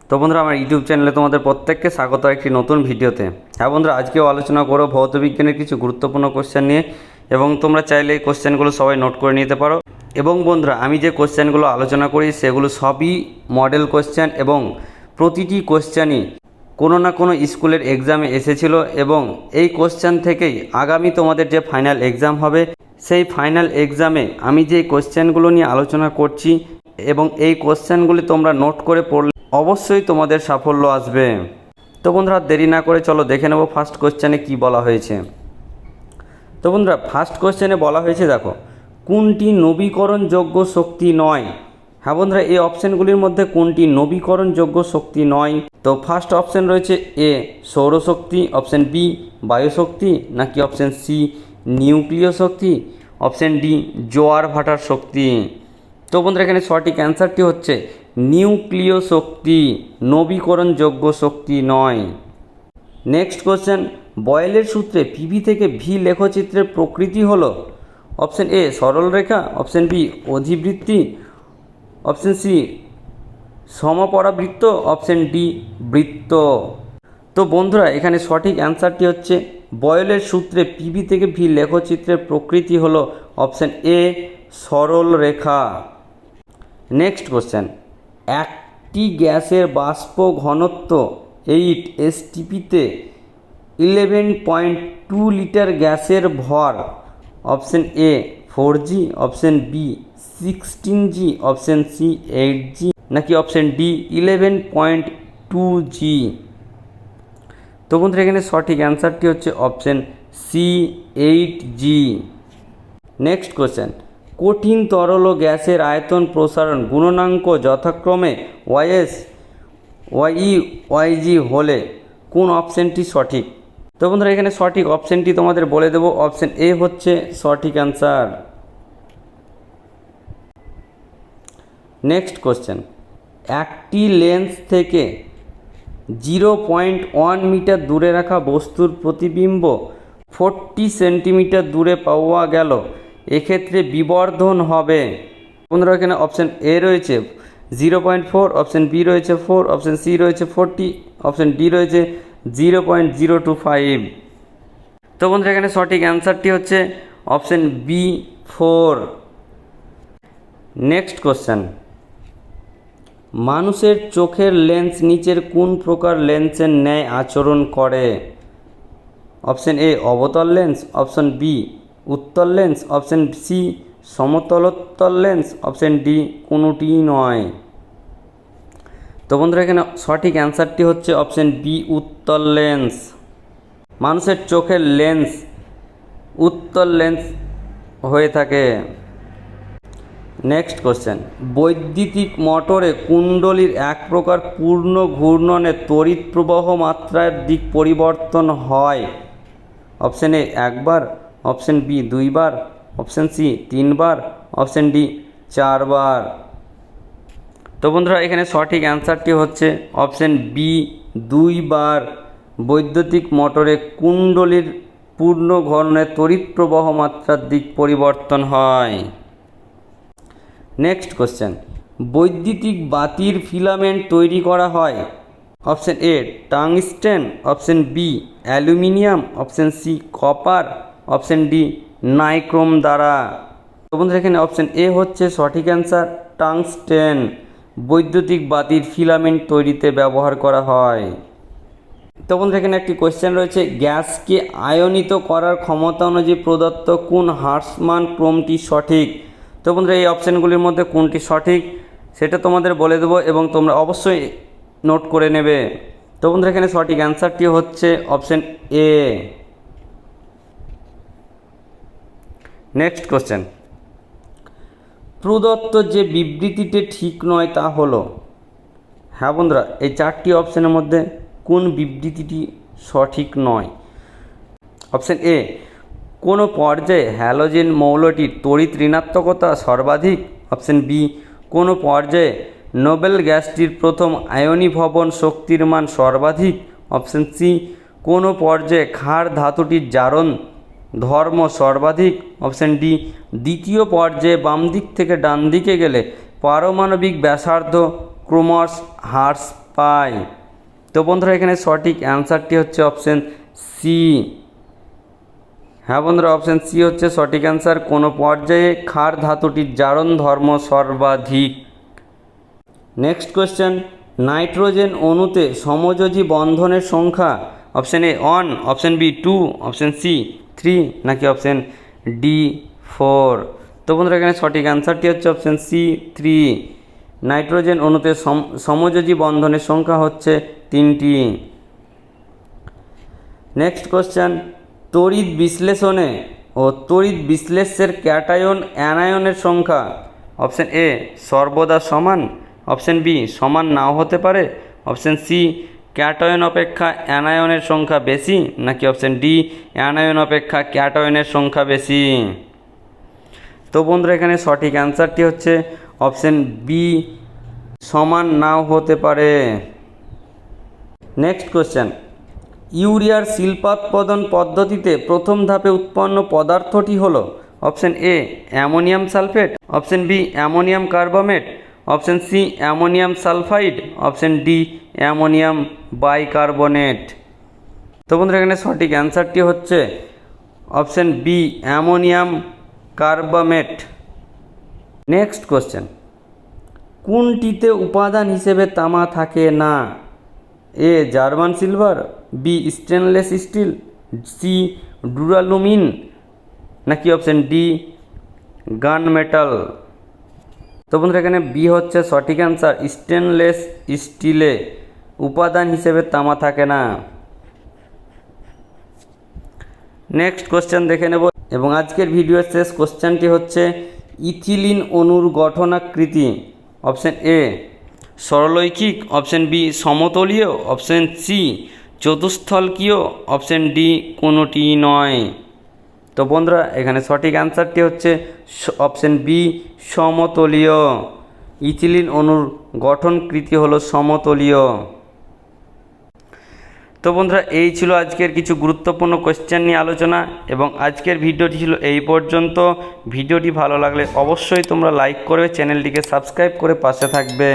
তো বন্ধুরা, আমার ইউটিউব চ্যানেলে তোমাদের প্রত্যেককে স্বাগত একটি নতুন ভিডিওতে। হ্যাঁ বন্ধুরা, আজকেও আলোচনা করো ভৌতবিজ্ঞানের কিছু গুরুত্বপূর্ণ কোশ্চেন নিয়ে, এবং তোমরা চাইলে এই কোশ্চেনগুলো সবাই নোট করে নিতে পারো। এবং বন্ধুরা, আমি যে কোশ্চেনগুলো আলোচনা করি সেগুলো সবই মডেল কোশ্চেন, এবং প্রতিটি কোশ্চেনই কোনো না কোনো স্কুলের এক্সামে এসেছিল, এবং এই কোশ্চেন থেকেই আগামী তোমাদের যে ফাইনাল এক্সাম হবে সেই ফাইনাল এক্সামে আমি যে কোশ্চেনগুলো নিয়ে আলোচনা করছি এবং এই কোশ্চেনগুলি তোমরা নোট করে পড়লে অবশ্যই তোমাদের সাফল্য আসবে। তো বন্ধুরা, দেরি না করে চলো দেখে নেব ফার্স্ট কোশ্চেনে কি বলা হয়েছে। তো বন্ধুরা, ফার্স্ট কোশ্চেনে বলা হয়েছে, দেখো, কোনটি নবীকরণযোগ্য শক্তি নয়? হ্যাঁ বন্ধুরা, এই অপশানগুলির মধ্যে কোনটি নবীকরণযোগ্য শক্তি নয়? তো ফার্স্ট অপশান রয়েছে এ সৌরশক্তি, অপশান বি বায়ুশক্তি, নাকি অপশান সি নিউক্লিয় শক্তি, অপশান ডি জোয়ার ভাটার শক্তি। তো বন্ধুরা, এখানে সঠিক অ্যান্সারটি হচ্ছে নিউক্লিয় শক্তি, নবীকরণযোগ্য শক্তি নয়। নেক্সট কোশ্চেন, বয়েলের সূত্রে পিভি থেকে ভি লেখচিত্রের প্রকৃতি হলো অপশান এ সরল রেখা, অপশান বি অধিবৃত্তি, অপশান সি সমপরাবৃত্ত, অপশান ডি বৃত্ত। তো বন্ধুরা, এখানে সঠিক অ্যান্সারটি হচ্ছে বয়েলের সূত্রে পিভি থেকে ভি লেখচিত্রের প্রকৃতি হলো অপশান এ সরল রেখা। নেক্সট কোশ্চেন, একটি গ্যাসের বাষ্প ঘনত্ব 8 STPতে 11.2 লিটার গ্যাসের ভর option A 4g, option B 16g, option C 8g, নাকি অপশান ডি 11.2g। তো বন্ধুরা, এখানে সঠিক অ্যান্সারটি হচ্ছে option C 8g। Next question, কঠিন তরল ও গ্যাসের আয়তন প্রসারণ গুণনাঙ্ক যথাক্রমে ওয়াইএস ওয়াই ওয়াইজি হলে কোন অপশানটি সঠিক? তো বন্ধুরা, এখানে সঠিক অপশানটি তোমাদের বলে দেবো, অপশান এ হচ্ছে সঠিক অ্যান্সার। নেক্সট কোশ্চেন, একটি লেন্স থেকে 0.1 মিটার দূরে রাখা বস্তুর প্রতিবিম্ব 40 সেন্টিমিটার দূরে পাওয়া গেল, এক্ষেত্রে বিবর্ধন হবে। বন্ধুরা, এখানে অপশান এ রয়েছে 0.4, অপশান বি রয়েছে 4, অপশান সি রয়েছে 40, অপশান ডি রয়েছে 0.025। তো বন্ধুরা, এখানে সঠিক অ্যান্সারটি হচ্ছে অপশান বি 4। নেক্সট কোশ্চেন, মানুষের চোখের লেন্স নিচের কোন প্রকার লেন্সের ন্যায় আচরণ করে? অপশান এ অবতল লেন্স, অপশান বি উত্তল লেন্স, অপশান সি সমতলোত্তল লেন্স, অপশান ডি কোনোটিই নয়। তো বন্ধুরা, এখানে সঠিক অ্যান্সারটি হচ্ছে অপশান বি উত্তল লেন্স। মানুষের চোখের লেন্স উত্তল লেন্স হয়ে থাকে। নেক্সট কোশ্চেন, বৈদ্যুতিক মোটরে কুণ্ডলীর এক প্রকার পূর্ণ ঘূর্ণনে তড়িৎ প্রবাহ মাত্রার দিক পরিবর্তন হয়। অপশান এ একবার, অপশান বি 2 বার, অপশান সি 3 বার, অপশান ডি 4 বার। তো বন্ধুরা, এখানে সঠিক অ্যান্সারটি হচ্ছে অপশান বি 2 বার। বৈদ্যুতিক মোটরে কুণ্ডলীর পূর্ণ ঘূর্ণনে তড়িৎ প্রবাহ মাত্রার দিক পরিবর্তন হয়। নেক্সট কোশ্চেন, বৈদ্যুতিক বাতির ফিলামেন্ট তৈরি করা হয় option A tungsten, option B aluminium, option C copper, option D nichrome দ্বারা। তো বন্ধুরা, এখানে অপশান এ হচ্ছে সঠিক অ্যান্সার, টাংস্টেন বৈদ্যুতিক বাতির ফিলামেন্ট তৈরিতে ব্যবহার করা হয়। তো বন্ধুরা, এখানে একটি কোয়েশ্চেন রয়েছে, গ্যাসকে আয়নিত করার ক্ষমতা অনুযায়ী প্রদত্ত কোন হার্টসমান ক্রমটি সঠিক? তো বন্ধুরা, এই অপশানগুলির মধ্যে কোনটি সঠিক সেটা তোমাদের বলে দেবো, এবং তোমরা অবশ্যই নোট করে নেবে। তো বন্ধুরা, এখানে সঠিক অ্যান্সারটি হচ্ছে অপশান এ। নেক্সট কোশ্চেন, প্রদত্ত যে বিবৃতিটি ঠিক নয় তা হলো? হ্যাঁ বন্ধুরা, এই 4টি অপশানের মধ্যে কোন বিবৃতিটি সঠিক নয়? অপশান এ কোনো পর্যায়ে হ্যালোজেন মৌলটির তড়িৎ ঋণাত্মকতা সর্বাধিক, অপশান বি কোনো পর্যায়ে নোবেল গ্যাসটির প্রথম আয়নীভবন শক্তির মান সর্বাধিক, অপশান সি কোনো পর্যায়ে ক্ষার ধাতুটির জারণ ধর্ম সর্বাধিক, অপশান ডি দ্বিতীয় পর্যায়ে বাম দিক থেকে ডান দিকে গেলে পারমাণবিক ব্যাসার্ধ ক্রমশ হ্রাস পাই। তো বন্ধুরা এখানে সঠিক অ্যান্সারটি হচ্ছে অপশন সি। হ্যাঁ বন্ধুরা, অপশন সি হচ্ছে সঠিক অ্যান্সার। কোনো পর্যায়ে ক্ষার ধাতুটির জারণ ধর্ম সর্বাধিক। নেক্সট কোয়েশ্চেন, নাইট্রোজেন অণুতে সমযোজী বন্ধনের সংখ্যা option A 1, option B 2, option C 3 নাকি অপশন ডি 4। তো বন্ধুরা এখানে সঠিক অ্যান্সারটি হচ্ছে অপশন সি 3। নাইট্রোজেন অণুতে সমযোজী বন্ধনের সংখ্যা হচ্ছে 3টি। নেক্সট কোয়েশ্চেন, তড়িৎ বিশ্লেষণে ও তড়িৎ বিশ্লেষ্যের ক্যাটায়ন অ্যানায়নের সংখ্যা অপশন এ সর্বদা সমান, অপশন বি সমান নাও হতে পারে, অপশন সি ক্যাটায়ন অপেক্ষা অ্যানায়নের সংখ্যা বেশি নাকি অপশন ডি অ্যানায়ন অপেক্ষা ক্যাটায়নের সংখ্যা বেশি। তো বন্ধুরা এখানে সঠিক অ্যান্সারটি হচ্ছে অপশন বি সমান নাও হতে পারে। নেক্সট কোয়েশ্চেন, ইউরিয়ার শিল্পোৎপাদন পদ্ধতিতে প্রথম ধাপে উৎপন্ন পদার্থটি হল option A ammonium sulphate, option B ammonium carbamate, option C ammonium sulphide, option D ammonium bicarbonate. তো বন্ধুরা এখানে সঠিক অ্যান্সারটি হচ্ছে option B ammonium carbamate. Next question, কোনটিতে উপাদান হিসেবে তামা থাকে না? A German silver, B stainless steel, C duralumin নাকি অপশন ডি গান মেটাল। তো বন্ধুরা এখানে বি হচ্ছে সঠিক অ্যান্সার। স্টেনলেস স্টিলে উপাদান হিসেবে তামা থাকে না। নেক্সট কোশ্চেন দেখে নেব এবং আজকের ভিডিওর শেষ কোশ্চেনটি হচ্ছে ইথিলিন অণুর গঠনাকৃতি অপশন এ সরলৈখিক, অপশন বি সমতলীয়, অপশন সি চতুস্থলকীয়, অপশন ডি কোনোটি নয়। তো বন্ধুরা এখানে সঠিক অ্যান্সারটি হচ্ছে অপশন বি সমতলীয়। ইথিলিন অণুর গঠনকৃতি হলো সমতলীয়। তো বন্ধুরা এই ছিল আজকের কিছু গুরুত্বপূর্ণ কোয়েশ্চেন নিয়ে আলোচনা এবং আজকের ভিডিওটি ছিল এই পর্যন্ত। ভিডিওটি ভালো লাগলে অবশ্যই তোমরা লাইক করবে, চ্যানেলটিকে সাবস্ক্রাইব করে পাশে থাকবে।